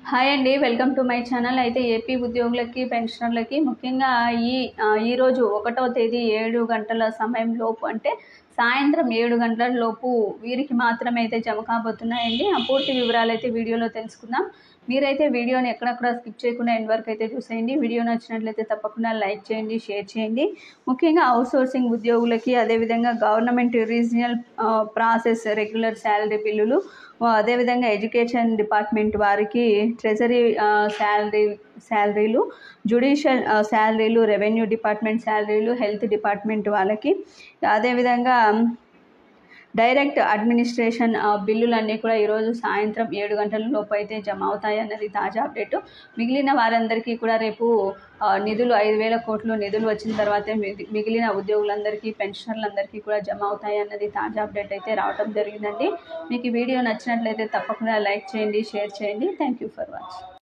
Hi అండి, welcome to my channel. అయితే AP ఉద్యోగులకి పెన్షనర్లకి ముఖ్యంగా ఈరోజు 1వ తేదీ 7 గంటల సమయం లోపు, అంటే సాయంత్రం 7 గంటల లోపు వీరికి మాత్రమే అయితే జమ కాబోతున్నాయండి. ఆ పూర్తి వివరాలు అయితే వీడియోలో తెలుసుకుందాం. మీరైతే వీడియోని ఎక్కడక్కడ స్కిప్ చేయకుండా ఎండ్ వరకు అయితే చూసేయండి. వీడియో నచ్చినట్లయితే తప్పకుండా లైక్ చేయండి, షేర్ చేయండి. ముఖ్యంగా అవుట్సోర్సింగ్ ఉద్యోగులకి, అదేవిధంగా government regional process regular salary బిల్లులు, అదేవిధంగా ఎడ్యుకేషన్ డిపార్ట్మెంట్ వారికి ట్రెజరీ శాలరీలు, జ్యుడిషియల్ శాలరీలు, రెవెన్యూ డిపార్ట్మెంట్ శాలరీలు, హెల్త్ డిపార్ట్మెంట్ వాళ్ళకి, అదేవిధంగా డైరెక్ట్ అడ్మినిస్ట్రేషన్ బిల్లులన్నీ కూడా ఈరోజు సాయంత్రం 7 గంటల లోపు అయితే జమ అవుతాయి అన్నది తాజా అప్డేటు. మిగిలిన వారందరికీ కూడా రేపు నిధులు 5,000 కోట్లు నిధులు వచ్చిన తర్వాతే మిగిలిన ఉద్యోగులందరికీ, పెన్షనర్లందరికీ కూడా జమ అవుతాయి అన్నది తాజా అప్డేట్ అయితే రావడం జరిగిందండి. మీకు ఈ వీడియో నచ్చినట్లయితే తప్పకుండా లైక్ చేయండి, షేర్ చేయండి. Thank you for watching.